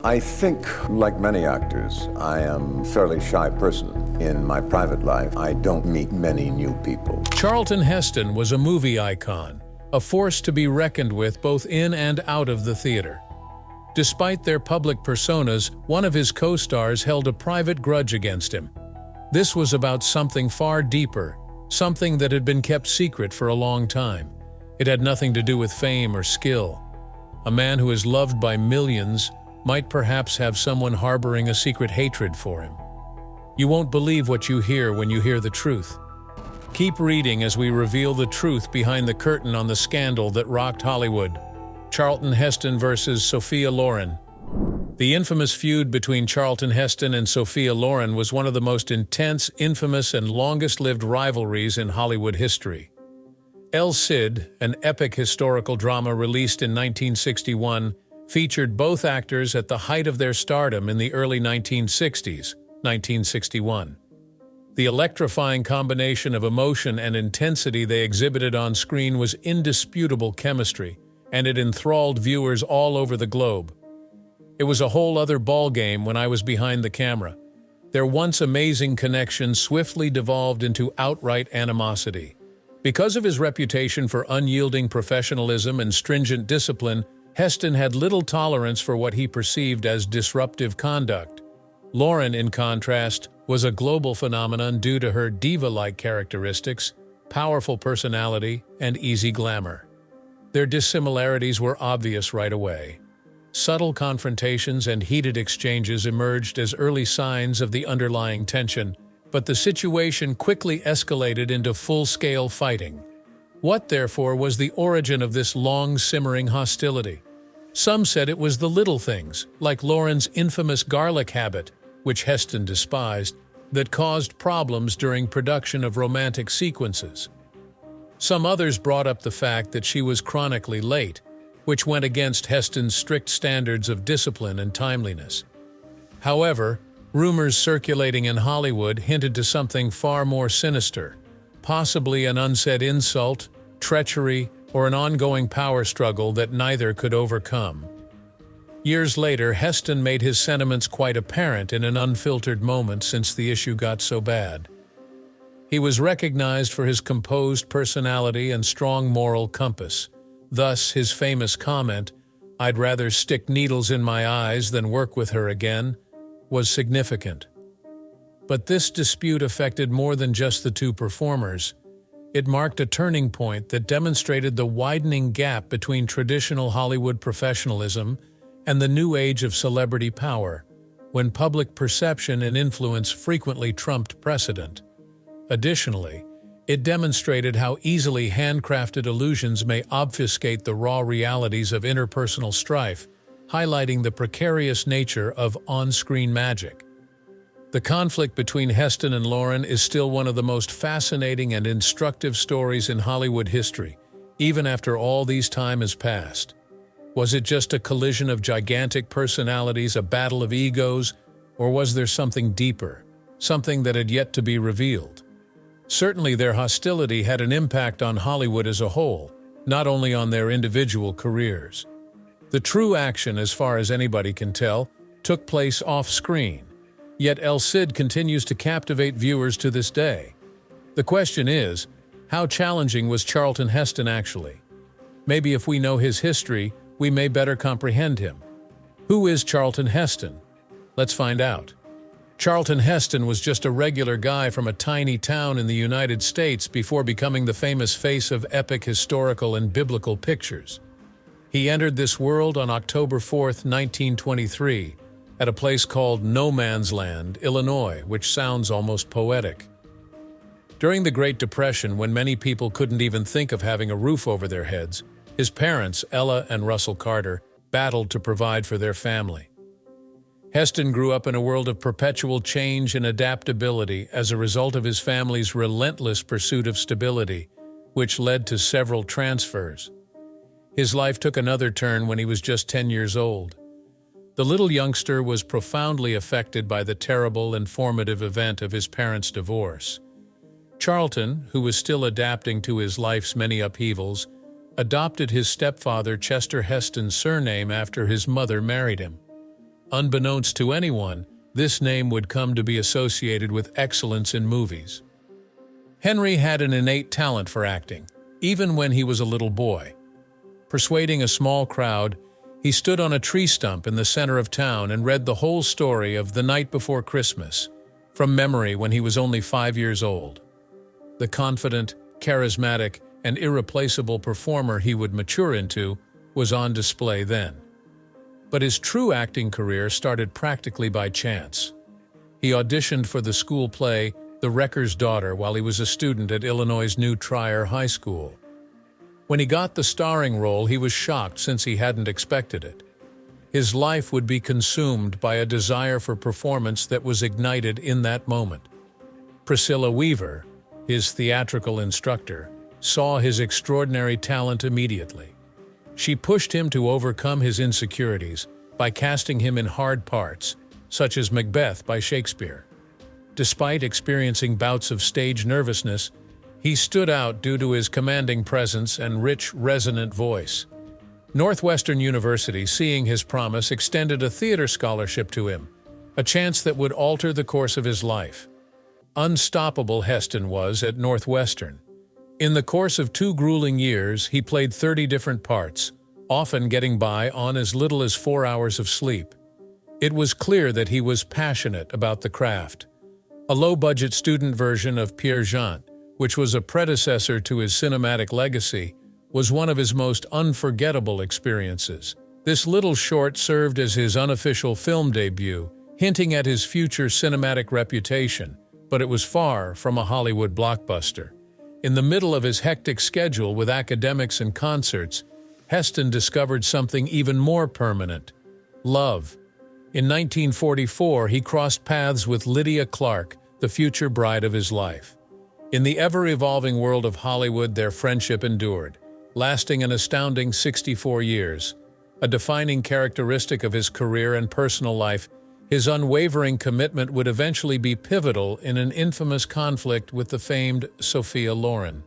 I think, like many actors, I am a fairly shy person. In my private life, I don't meet many new people. Charlton Heston was a movie icon, a force to be reckoned with both in and out of the theater. Despite their public personas, one of his co-stars held a private grudge against him. This was about something far deeper, something that had been kept secret for a long time. It had nothing to do with fame or skill. A man who is loved by millions might perhaps have someone harboring a secret hatred for him. You won't believe what you hear when you hear the truth. Keep reading as we reveal the truth behind the curtain on the scandal that rocked Hollywood. Charlton Heston versus Sophia Loren. The infamous feud between Charlton Heston and Sophia Loren was one of the most intense, infamous, and longest-lived rivalries in Hollywood history. El Cid, an epic historical drama released in 1961, featured both actors at the height of their stardom in the early 1960s, 1961. The electrifying combination of emotion and intensity they exhibited on screen was indisputable chemistry, and it enthralled viewers all over the globe. It was a whole other ballgame when I was behind the camera. Their once amazing connection swiftly devolved into outright animosity. Because of his reputation for unyielding professionalism and stringent discipline, Heston had little tolerance for what he perceived as disruptive conduct. Loren, in contrast, was a global phenomenon due to her diva-like characteristics, powerful personality, and easy glamour. Their dissimilarities were obvious right away. Subtle confrontations and heated exchanges emerged as early signs of the underlying tension, but the situation quickly escalated into full-scale fighting. What, therefore, was the origin of this long-simmering hostility? Some said it was the little things, like Loren's infamous garlic habit, which Heston despised, that caused problems during production of romantic sequences. Some others brought up the fact that she was chronically late, which went against Heston's strict standards of discipline and timeliness. However, rumors circulating in Hollywood hinted to something far more sinister, possibly an unsaid insult, treachery, or an ongoing power struggle that neither could overcome. Years later, Heston made his sentiments quite apparent in an unfiltered moment since the issue got so bad. He was recognized for his composed personality and strong moral compass. Thus, his famous comment, "I'd rather stick needles in my eyes than work with her again," was significant. But this dispute affected more than just the two performers. It marked a turning point that demonstrated the widening gap between traditional Hollywood professionalism and the new age of celebrity power, when public perception and influence frequently trumped precedent. Additionally, it demonstrated how easily handcrafted illusions may obfuscate the raw realities of interpersonal strife, highlighting the precarious nature of on-screen magic. The conflict between Heston and Loren is still one of the most fascinating and instructive stories in Hollywood history, even after all these time has passed. Was it just a collision of gigantic personalities, a battle of egos, or was there something deeper, something that had yet to be revealed? Certainly their hostility had an impact on Hollywood as a whole, not only on their individual careers. The true action, as far as anybody can tell, took place off-screen. Yet El Cid continues to captivate viewers to this day. The question is, how challenging was Charlton Heston actually? Maybe if we know his history, we may better comprehend him. Who is Charlton Heston? Let's find out. Charlton Heston was just a regular guy from a tiny town in the United States before becoming the famous face of epic historical and biblical pictures. He entered this world on October 4th, 1923, at a place called No Man's Land, Illinois, which sounds almost poetic. During the Great Depression, when many people couldn't even think of having a roof over their heads, his parents, Ella and Russell Carter, battled to provide for their family. Heston grew up in a world of perpetual change and adaptability as a result of his family's relentless pursuit of stability, which led to several transfers. His life took another turn when he was just 10 years old. The little youngster was profoundly affected by the terrible and formative event of his parents' divorce. Charlton, who was still adapting to his life's many upheavals, adopted his stepfather Chester Heston's surname after his mother married him. Unbeknownst to anyone, this name would come to be associated with excellence in movies. Henry had an innate talent for acting, even when he was a little boy. Persuading a small crowd, he stood on a tree stump in the center of town and read the whole story of The Night Before Christmas, from memory when he was only 5 years old. The confident, charismatic, and irreplaceable performer he would mature into was on display then. But his true acting career started practically by chance. He auditioned for the school play The Wrecker's Daughter while he was a student at Illinois' New Trier High School. When he got the starring role, he was shocked since he hadn't expected it. His life would be consumed by a desire for performance that was ignited in that moment. Priscilla Weaver, his theatrical instructor, saw his extraordinary talent immediately. She pushed him to overcome his insecurities by casting him in hard parts, such as Macbeth by Shakespeare. Despite experiencing bouts of stage nervousness, he stood out due to his commanding presence and rich, resonant voice. Northwestern University, seeing his promise, extended a theater scholarship to him, a chance that would alter the course of his life. Unstoppable Heston was at Northwestern. In the course of 2 grueling years, he played 30 different parts, often getting by on as little as 4 hours of sleep. It was clear that he was passionate about the craft. A low-budget student version of Peer Gynt, which was a predecessor to his cinematic legacy, was one of his most unforgettable experiences. This little short served as his unofficial film debut, hinting at his future cinematic reputation, but it was far from a Hollywood blockbuster. In the middle of his hectic schedule with academics and concerts, Heston discovered something even more permanent: love. In 1944, he crossed paths with Lydia Clark, the future bride of his life. In the ever-evolving world of Hollywood, their friendship endured, lasting an astounding 64 years. A defining characteristic of his career and personal life, his unwavering commitment would eventually be pivotal in an infamous conflict with the famed Sophia Loren.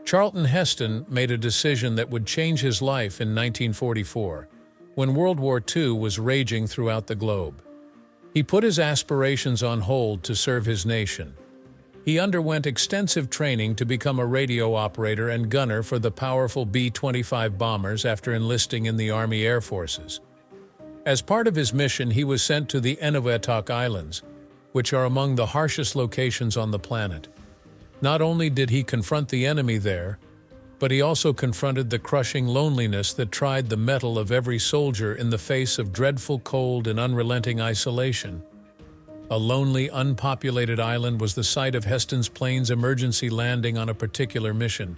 Charlton Heston made a decision that would change his life in 1944, when World War II was raging throughout the globe. He put his aspirations on hold to serve his nation. He underwent extensive training to become a radio operator and gunner for the powerful B-25 bombers after enlisting in the Army Air Forces. As part of his mission, he was sent to the Enewetak Islands, which are among the harshest locations on the planet. Not only did he confront the enemy there, but he also confronted the crushing loneliness that tried the mettle of every soldier in the face of dreadful cold and unrelenting isolation. A lonely, unpopulated island was the site of Heston's plane's emergency landing on a particular mission.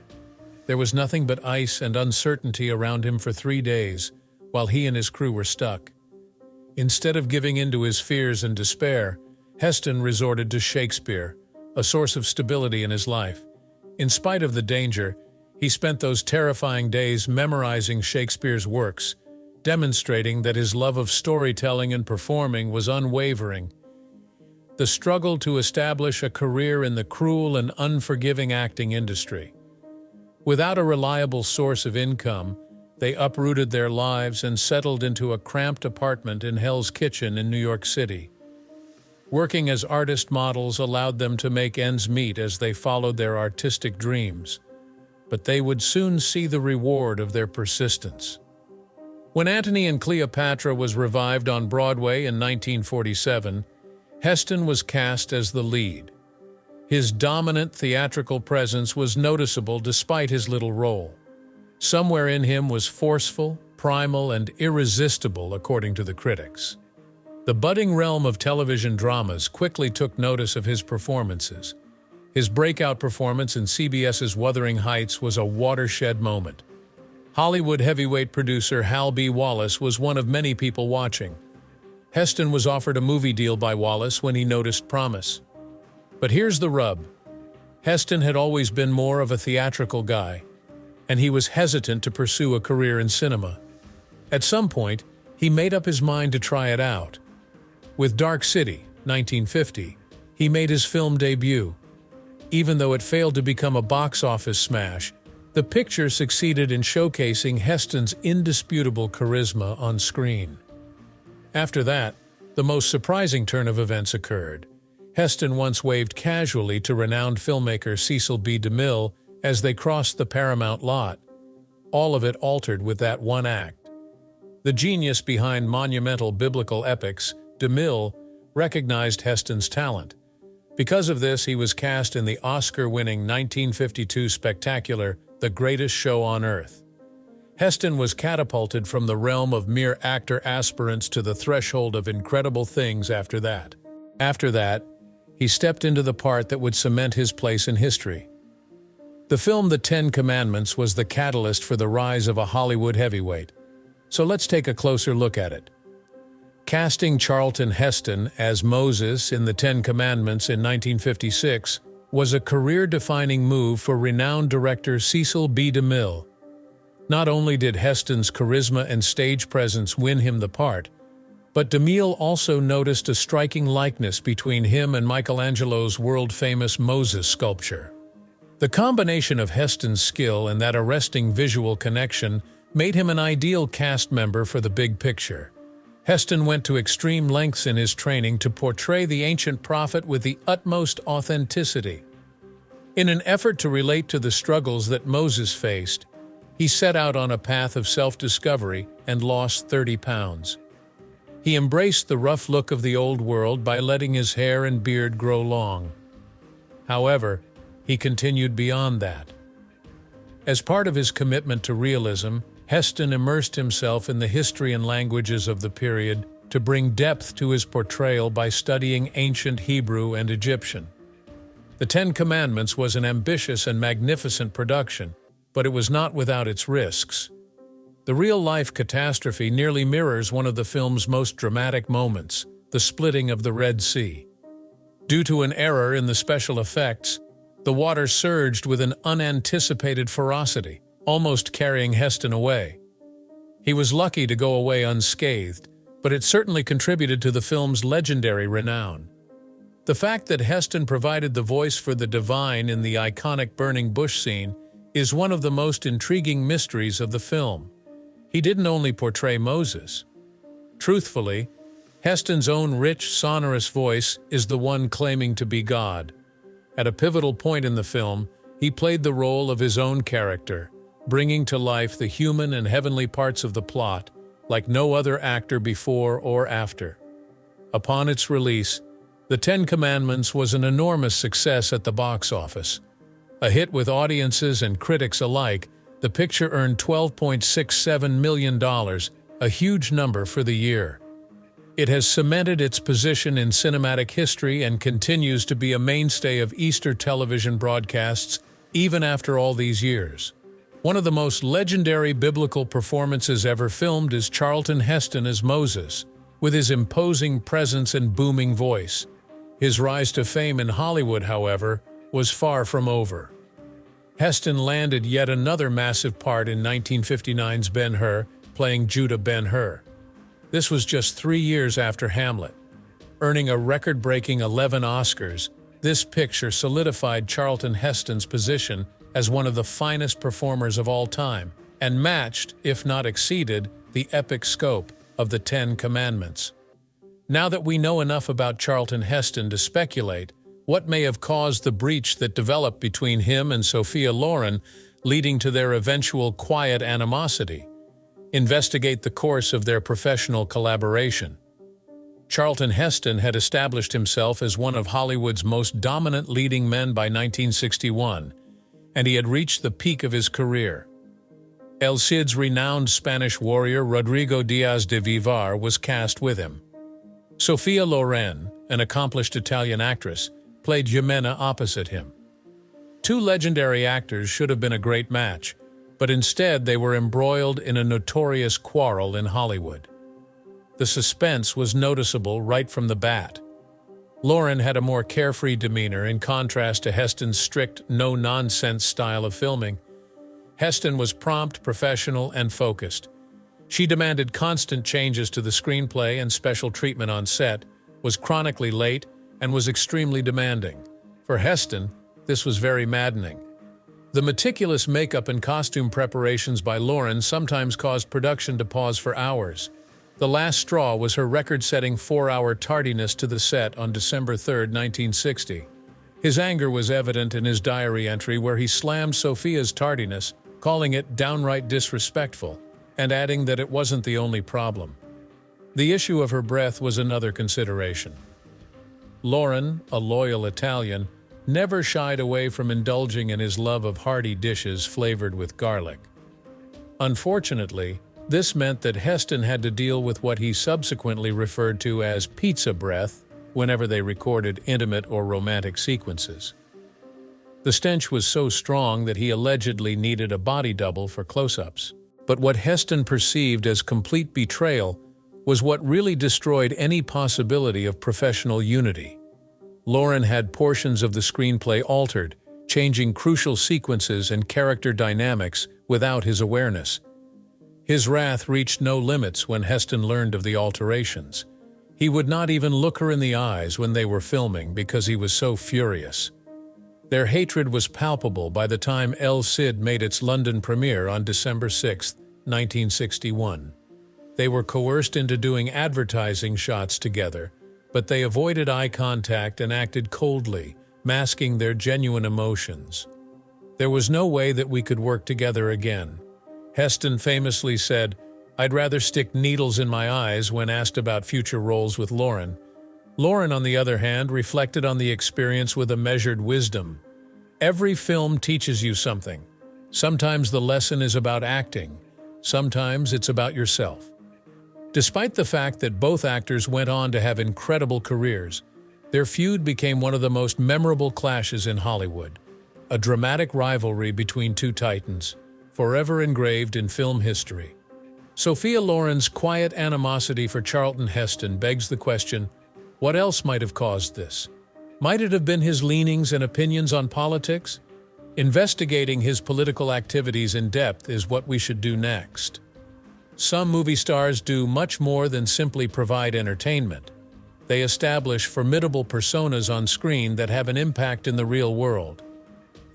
There was nothing but ice and uncertainty around him for 3 days, while he and his crew were stuck. Instead of giving in to his fears and despair, Heston resorted to Shakespeare, a source of stability in his life. In spite of the danger, he spent those terrifying days memorizing Shakespeare's works, demonstrating that his love of storytelling and performing was unwavering. The struggle to establish a career in the cruel and unforgiving acting industry. Without a reliable source of income, they uprooted their lives and settled into a cramped apartment in Hell's Kitchen in New York City. Working as artist models allowed them to make ends meet as they followed their artistic dreams, but they would soon see the reward of their persistence. When Antony and Cleopatra was revived on Broadway in 1947, Heston was cast as the lead. His dominant theatrical presence was noticeable despite his little role. Somewhere in him was forceful, primal, and irresistible, according to the critics. The budding realm of television dramas quickly took notice of his performances. His breakout performance in CBS's Wuthering Heights was a watershed moment. Hollywood heavyweight producer Hal B. Wallis was one of many people watching. Heston was offered a movie deal by Wallis when he noticed promise. But here's the rub. Heston had always been more of a theatrical guy, and he was hesitant to pursue a career in cinema. At some point, he made up his mind to try it out. With Dark City, 1950, he made his film debut. Even though it failed to become a box office smash, the picture succeeded in showcasing Heston's indisputable charisma on screen. After that, the most surprising turn of events occurred. Heston once waved casually to renowned filmmaker Cecil B. DeMille as they crossed the Paramount lot. All of it altered with that one act. The genius behind monumental biblical epics, DeMille, recognized Heston's talent. Because of this, he was cast in the Oscar-winning 1952 spectacular The Greatest Show on Earth. Heston was catapulted from the realm of mere actor aspirants to the threshold of incredible things after that. After that, he stepped into the part that would cement his place in history. The film The Ten Commandments was the catalyst for the rise of a Hollywood heavyweight. So let's take a closer look at it. Casting Charlton Heston as Moses in The Ten Commandments in 1956 was a career-defining move for renowned director Cecil B. DeMille. Not only did Heston's charisma and stage presence win him the part, but DeMille also noticed a striking likeness between him and Michelangelo's world-famous Moses sculpture. The combination of Heston's skill and that arresting visual connection made him an ideal cast member for the big picture. Heston went to extreme lengths in his training to portray the ancient prophet with the utmost authenticity. In an effort to relate to the struggles that Moses faced, he set out on a path of self-discovery and lost 30 pounds. He embraced the rough look of the old world by letting his hair and beard grow long. However, he continued beyond that. As part of his commitment to realism, Heston immersed himself in the history and languages of the period to bring depth to his portrayal by studying ancient Hebrew and Egyptian. The Ten Commandments was an ambitious and magnificent production, but it was not without its risks. The real-life catastrophe nearly mirrors one of the film's most dramatic moments, the splitting of the Red Sea. Due to an error in the special effects, the water surged with an unanticipated ferocity, almost carrying Heston away. He was lucky to go away unscathed, but it certainly contributed to the film's legendary renown. The fact that Heston provided the voice for the divine in the iconic burning bush scene is one of the most intriguing mysteries of the film. He didn't only portray Moses. Truthfully, Heston's own rich, sonorous voice is the one claiming to be God. At a pivotal point in the film, he played the role of his own character, bringing to life the human and heavenly parts of the plot like no other actor before or after. Upon its release, The Ten Commandments was an enormous success at the box office. A hit with audiences and critics alike, the picture earned $12.67 million, a huge number for the year. It has cemented its position in cinematic history and continues to be a mainstay of Easter television broadcasts even after all these years. One of the most legendary biblical performances ever filmed is Charlton Heston as Moses, with his imposing presence and booming voice. His rise to fame in Hollywood, however, was far from over. Heston landed yet another massive part in 1959's Ben-Hur, playing Judah Ben-Hur. This was just 3 years after Hamlet. Earning a record-breaking 11 Oscars, this picture solidified Charlton Heston's position as one of the finest performers of all time, and matched, if not exceeded, the epic scope of the Ten Commandments. Now that we know enough about Charlton Heston to speculate what may have caused the breach that developed between him and Sophia Loren, leading to their eventual quiet animosity, investigate the course of their professional collaboration. Charlton Heston had established himself as one of Hollywood's most dominant leading men by 1961, and he had reached the peak of his career. El Cid's renowned Spanish warrior Rodrigo Diaz de Vivar was cast with him. Sophia Loren, an accomplished Italian actress, played Jimena opposite him. Two legendary actors should have been a great match, but instead they were embroiled in a notorious quarrel in Hollywood. The suspense was noticeable right from the bat. Loren had a more carefree demeanor in contrast to Heston's strict, no-nonsense style of filming. Heston was prompt, professional, and focused. She demanded constant changes to the screenplay and special treatment on set, was chronically late, and was extremely demanding. For Heston, this was very maddening. The meticulous makeup and costume preparations by Loren sometimes caused production to pause for hours. The last straw was her record-setting 4-hour tardiness to the set on December 3, 1960. His anger was evident in his diary entry where he slammed Sophia's tardiness, calling it downright disrespectful, and adding that it wasn't the only problem. The issue of her breath was another consideration. Lauren, a loyal Italian, never shied away from indulging in his love of hearty dishes flavored with garlic. Unfortunately, this meant that Heston had to deal with what he subsequently referred to as pizza breath whenever they recorded intimate or romantic sequences. The stench was so strong that he allegedly needed a body double for close-ups. But what Heston perceived as complete betrayal was what really destroyed any possibility of professional unity. Lauren had portions of the screenplay altered, changing crucial sequences and character dynamics without his awareness. His wrath reached no limits when Heston learned of the alterations. He would not even look her in the eyes when they were filming because he was so furious. Their hatred was palpable by the time El Cid made its London premiere on December 6, 1961. They were coerced into doing advertising shots together, but they avoided eye contact and acted coldly, masking their genuine emotions. There was no way that we could work together again. Heston famously said, "I'd rather stick needles in my eyes," when asked about future roles with Lauren. Lauren, on the other hand, reflected on the experience with a measured wisdom. Every film teaches you something. Sometimes the lesson is about acting. Sometimes it's about yourself. Despite the fact that both actors went on to have incredible careers, their feud became one of the most memorable clashes in Hollywood, a dramatic rivalry between two titans, forever engraved in film history. Sophia Loren's quiet animosity for Charlton Heston begs the question, what else might have caused this? Might it have been his leanings and opinions on politics? Investigating his political activities in depth is what we should do next. Some movie stars do much more than simply provide entertainment. They establish formidable personas on screen that have an impact in the real world.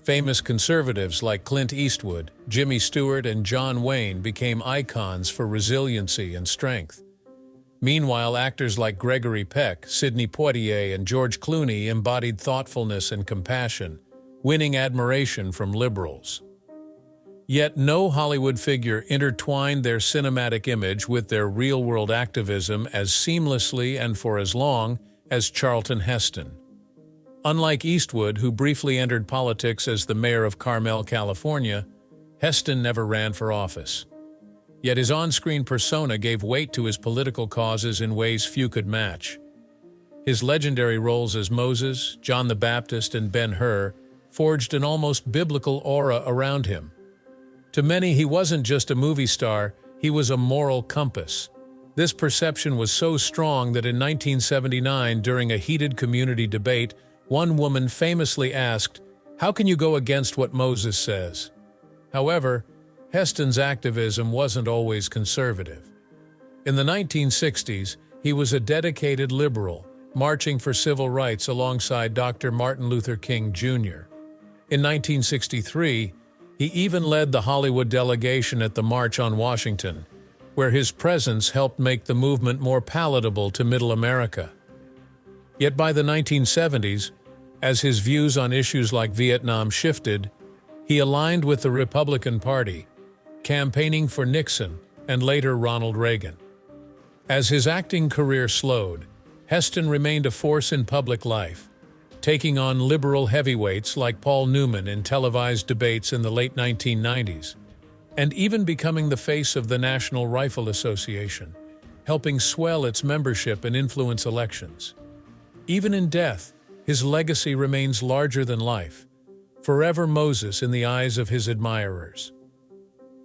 Famous conservatives like Clint Eastwood, Jimmy Stewart, and John Wayne became icons for resiliency and strength. Meanwhile, actors like Gregory Peck, Sidney Poitier, and George Clooney embodied thoughtfulness and compassion, winning admiration from liberals. Yet no Hollywood figure intertwined their cinematic image with their real-world activism as seamlessly and for as long as Charlton Heston. Unlike Eastwood, who briefly entered politics as the mayor of Carmel, California, Heston never ran for office. Yet his on-screen persona gave weight to his political causes in ways few could match. His legendary roles as Moses, John the Baptist, and Ben-Hur forged an almost biblical aura around him. To many, he wasn't just a movie star, he was a moral compass. This perception was so strong that in 1979, during a heated community debate, one woman famously asked, "How can you go against what Moses says?" However, Heston's activism wasn't always conservative. In the 1960s, he was a dedicated liberal, marching for civil rights alongside Dr. Martin Luther King Jr. In 1963, he even led the Hollywood delegation at the March on Washington, where his presence helped make the movement more palatable to Middle America. Yet by the 1970s, as his views on issues like Vietnam shifted, he aligned with the Republican Party, campaigning for Nixon and later Ronald Reagan. As his acting career slowed, Heston remained a force in public life, taking on liberal heavyweights like Paul Newman in televised debates in the late 1990s, and even becoming the face of the National Rifle Association, helping swell its membership and influence elections. Even in death, his legacy remains larger than life, forever Moses in the eyes of his admirers.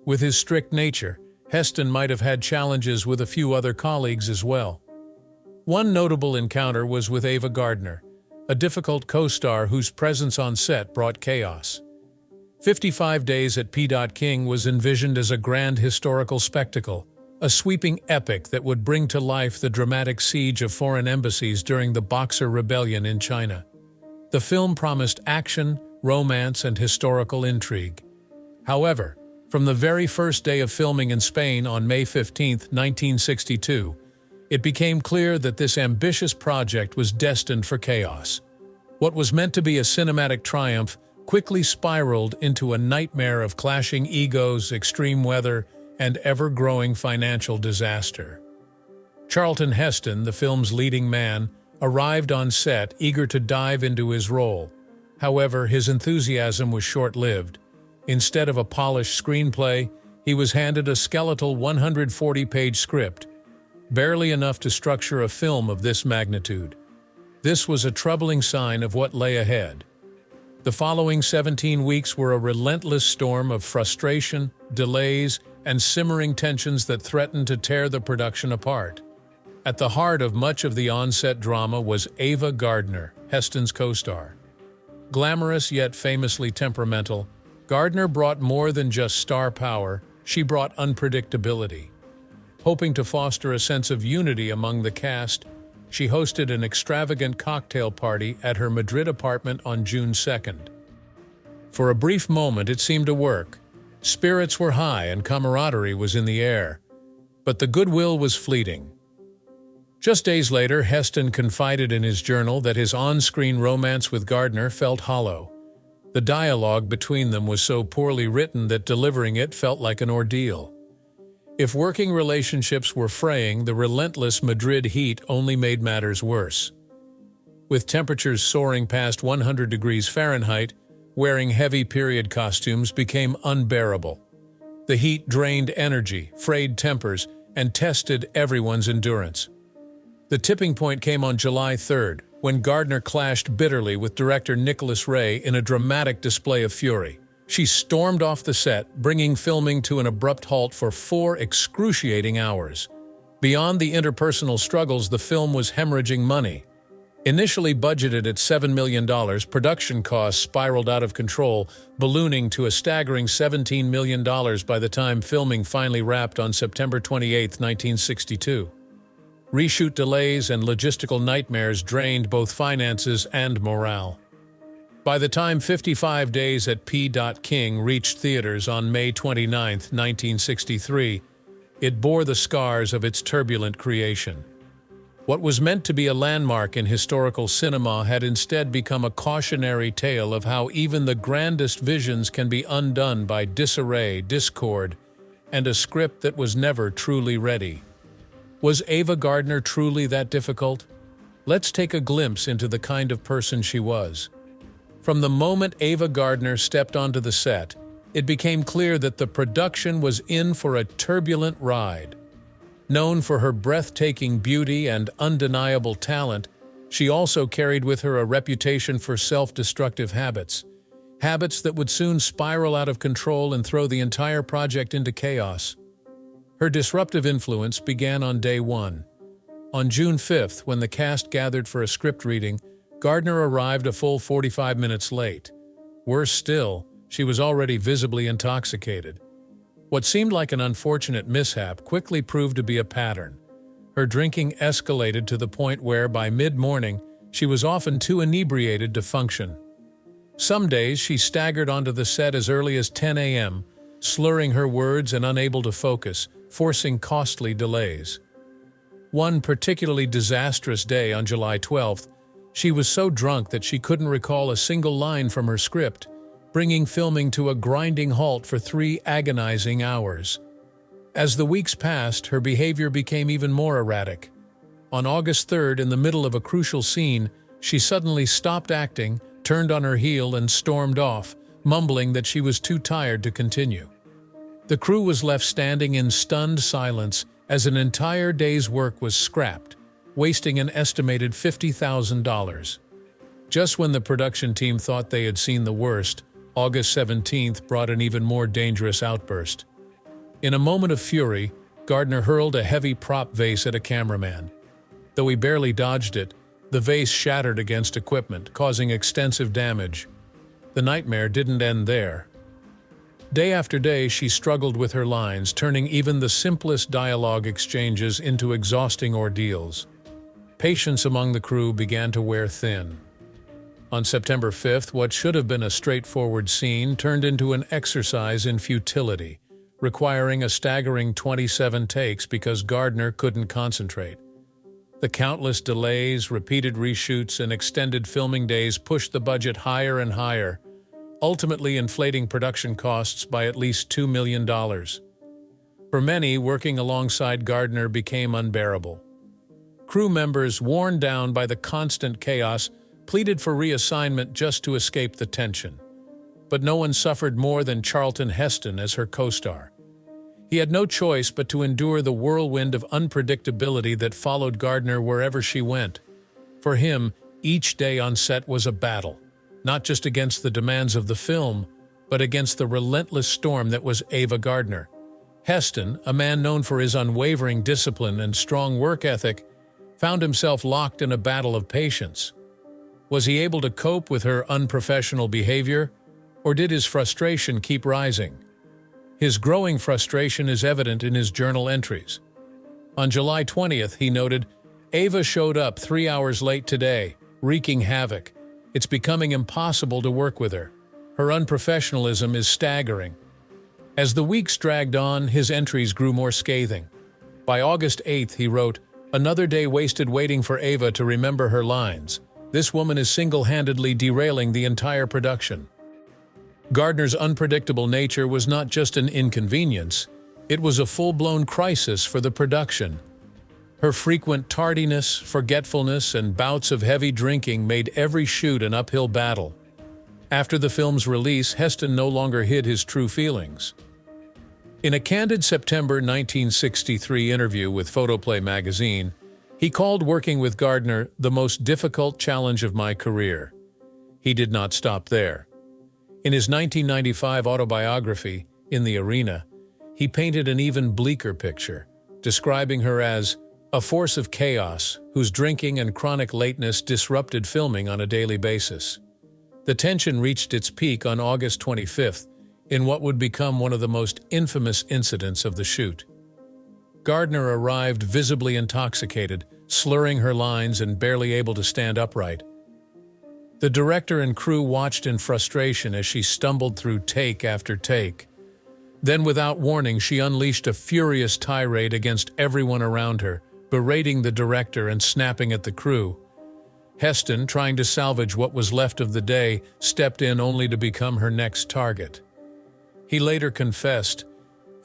With his strict nature, Heston might have had challenges with a few other colleagues as well. One notable encounter was with Ava Gardner, a difficult co-star whose presence on set brought chaos. 55 Days at Peking was envisioned as a grand historical spectacle, a sweeping epic that would bring to life the dramatic siege of foreign embassies during the Boxer Rebellion in China. The film promised action, romance, and historical intrigue. However, From the very first day of filming in Spain on May 15, 1962, it became clear that this ambitious project was destined for chaos. What was meant to be a cinematic triumph quickly spiraled into a nightmare of clashing egos, extreme weather, and ever-growing financial disaster. Charlton Heston, the film's leading man, arrived on set eager to dive into his role. However, his enthusiasm was short-lived. Instead of a polished screenplay, he was handed a skeletal 140-page script, barely enough to structure a film of this magnitude. This was a troubling sign of what lay ahead. The following 17 weeks were a relentless storm of frustration, delays, and simmering tensions that threatened to tear the production apart. At the heart of much of the on-set drama was Ava Gardner, Heston's co-star. Glamorous yet famously temperamental, Gardner brought more than just star power, she brought unpredictability. Hoping to foster a sense of unity among the cast, she hosted an extravagant cocktail party at her Madrid apartment on June 2nd. For a brief moment, it seemed to work. Spirits were high and camaraderie was in the air. But the goodwill was fleeting. Just days later, Heston confided in his journal that his on-screen romance with Gardner felt hollow. The dialogue between them was so poorly written that delivering it felt like an ordeal. If working relationships were fraying, the relentless Madrid heat only made matters worse. With temperatures soaring past 100 degrees Fahrenheit, wearing heavy period costumes became unbearable. The heat drained energy, frayed tempers, and tested everyone's endurance. The tipping point came on July 3rd, when Gardner clashed bitterly with director Nicholas Ray in a dramatic display of fury. She stormed off the set, bringing filming to an abrupt halt for 4 excruciating hours. Beyond the interpersonal struggles, the film was hemorrhaging money. Initially budgeted at $7 million, production costs spiraled out of control, ballooning to a staggering $17 million by the time filming finally wrapped on September 28, 1962. Reshoot delays and logistical nightmares drained both finances and morale. By the time 55 Days at Peking reached theaters on May 29, 1963, it bore the scars of its turbulent creation. What was meant to be a landmark in historical cinema had instead become a cautionary tale of how even the grandest visions can be undone by disarray, discord, and a script that was never truly ready. Was Ava Gardner truly that difficult? Let's take a glimpse into the kind of person she was. From the moment Ava Gardner stepped onto the set, it became clear that the production was in for a turbulent ride. Known for her breathtaking beauty and undeniable talent, she also carried with her a reputation for self-destructive habits that would soon spiral out of control and throw the entire project into chaos. Her disruptive influence began on day 1. On June 5th, when the cast gathered for a script reading, Gardner arrived a full 45 minutes late. Worse still, she was already visibly intoxicated. What seemed like an unfortunate mishap quickly proved to be a pattern. Her drinking escalated to the point where, by mid-morning, she was often too inebriated to function. Some days she staggered onto the set as early as 10 a.m., slurring her words and unable to focus, forcing costly delays. One particularly disastrous day on July 12th, she was so drunk that she couldn't recall a single line from her script, bringing filming to a grinding halt for 3 agonizing hours. As the weeks passed, her behavior became even more erratic. On August 3rd, in the middle of a crucial scene, she suddenly stopped acting, turned on her heel, and stormed off, mumbling that she was too tired to continue. The crew was left standing in stunned silence as an entire day's work was scrapped, wasting an estimated $50,000. Just when the production team thought they had seen the worst, August 17th brought an even more dangerous outburst. In a moment of fury, Gardner hurled a heavy prop vase at a cameraman. Though he barely dodged it, the vase shattered against equipment, causing extensive damage. The nightmare didn't end there. Day after day, she struggled with her lines, turning even the simplest dialogue exchanges into exhausting ordeals. Patience among the crew began to wear thin. On September 5th, what should have been a straightforward scene turned into an exercise in futility, requiring a staggering 27 takes because Gardner couldn't concentrate. The countless delays, repeated reshoots, and extended filming days pushed the budget higher and higher, ultimately inflating production costs by at least $2 million. For many, working alongside Gardner became unbearable. Crew members, worn down by the constant chaos, pleaded for reassignment just to escape the tension. But no one suffered more than Charlton Heston as her co-star. He had no choice but to endure the whirlwind of unpredictability that followed Gardner wherever she went. For him, each day on set was a battle, not just against the demands of the film, but against the relentless storm that was Ava Gardner. Heston, a man known for his unwavering discipline and strong work ethic, found himself locked in a battle of patience. Was he able to cope with her unprofessional behavior, or did his frustration keep rising? His growing frustration is evident in his journal entries. On July 20th, he noted, "Ava showed up 3 hours late today, wreaking havoc. It's becoming impossible to work with her. Her unprofessionalism is staggering." As the weeks dragged on, his entries grew more scathing. By August 8th, he wrote, "Another day wasted waiting for Ava to remember her lines. This woman is single-handedly derailing the entire production." Gardner's unpredictable nature was not just an inconvenience, it was a full-blown crisis for the production. Her frequent tardiness, forgetfulness, and bouts of heavy drinking made every shoot an uphill battle. After the film's release, Heston no longer hid his true feelings. In a candid September 1963 interview with Photoplay magazine, he called working with Gardner the most difficult challenge of my career. He did not stop there. In his 1995 autobiography, In the Arena, he painted an even bleaker picture, describing her as a force of chaos whose drinking and chronic lateness disrupted filming on a daily basis. The tension reached its peak on August 25th, in what would become one of the most infamous incidents of the shoot. Gardner arrived visibly intoxicated, slurring her lines and barely able to stand upright. The director and crew watched in frustration as she stumbled through take after take. Then, without warning, she unleashed a furious tirade against everyone around her, berating the director and snapping at the crew. Heston, trying to salvage what was left of the day, stepped in only to become her next target. He later confessed,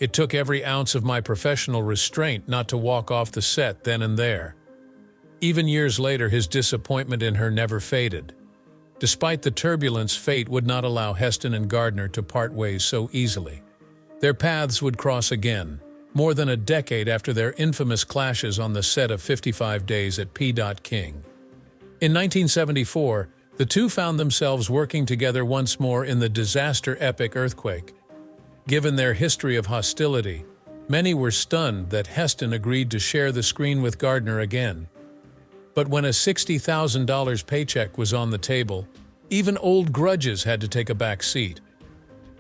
"It took every ounce of my professional restraint not to walk off the set then and there." Even years later, his disappointment in her never faded. Despite the turbulence, fate would not allow Heston and Gardner to part ways so easily. Their paths would cross again, more than a decade after their infamous clashes on the set of 55 Days at Peking. In 1974, the two found themselves working together once more in the disaster epic Earthquake. Given their history of hostility, many were stunned that Heston agreed to share the screen with Gardner again. But when a $60,000 paycheck was on the table, even old grudges had to take a back seat.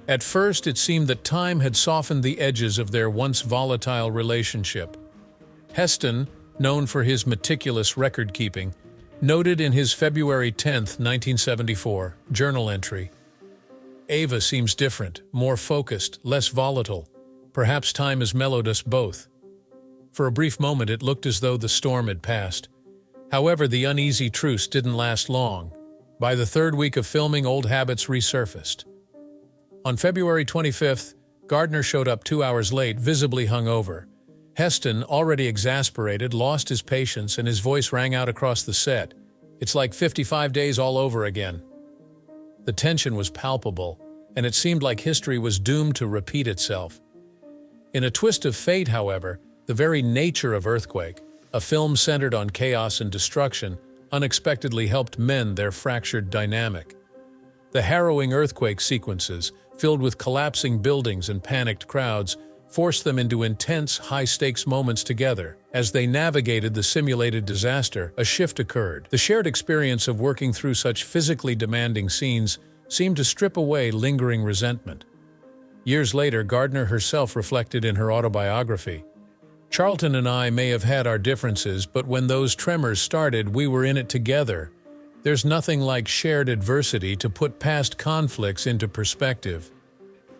At first, it seemed that time had softened the edges of their once volatile relationship. Heston, known for his meticulous record-keeping, noted in his February 10, 1974, journal entry, "Ava seems different, more focused, less volatile. Perhaps time has mellowed us both." For a brief moment, it looked as though the storm had passed. However, the uneasy truce didn't last long. By the third week of filming, old habits resurfaced. On February 25th, Gardner showed up 2 hours late, visibly hungover. Heston, already exasperated, lost his patience and his voice rang out across the set. "It's like 55 days all over again." The tension was palpable, and it seemed like history was doomed to repeat itself. In a twist of fate, however, the very nature of Earthquake, a film centered on chaos and destruction, unexpectedly helped mend their fractured dynamic. The harrowing earthquake sequences, filled with collapsing buildings and panicked crowds, forced them into intense, high-stakes moments together. As they navigated the simulated disaster, a shift occurred. The shared experience of working through such physically demanding scenes seemed to strip away lingering resentment. Years later, Gardner herself reflected in her autobiography, "Charlton and I may have had our differences, but when those tremors started, we were in it together. There's nothing like shared adversity to put past conflicts into perspective."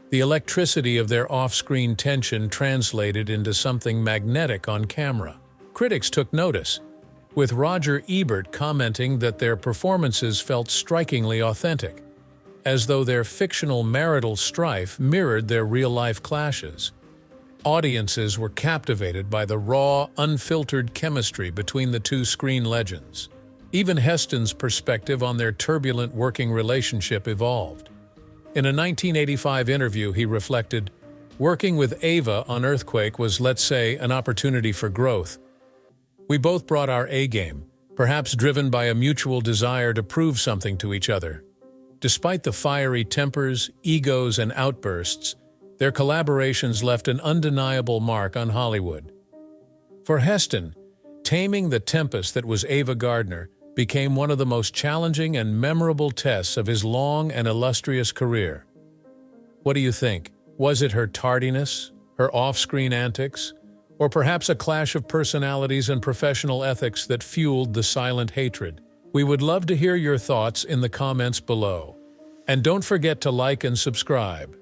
The electricity of their off-screen tension translated into something magnetic on camera. Critics took notice, with Roger Ebert commenting that their performances felt strikingly authentic, as though their fictional marital strife mirrored their real-life clashes. Audiences were captivated by the raw, unfiltered chemistry between the two screen legends. Even Heston's perspective on their turbulent working relationship evolved. In a 1985 interview, he reflected, "Working with Ava on Earthquake was, let's say, an opportunity for growth. We both brought our A-game, perhaps driven by a mutual desire to prove something to each other. Despite the fiery tempers, egos, and outbursts, their collaborations left an undeniable mark on Hollywood." For Heston, taming the tempest that was Ava Gardner became one of the most challenging and memorable tests of his long and illustrious career. What do you think? Was it her tardiness, her off-screen antics, or perhaps a clash of personalities and professional ethics that fueled the silent hatred? We would love to hear your thoughts in the comments below. And don't forget to like and subscribe.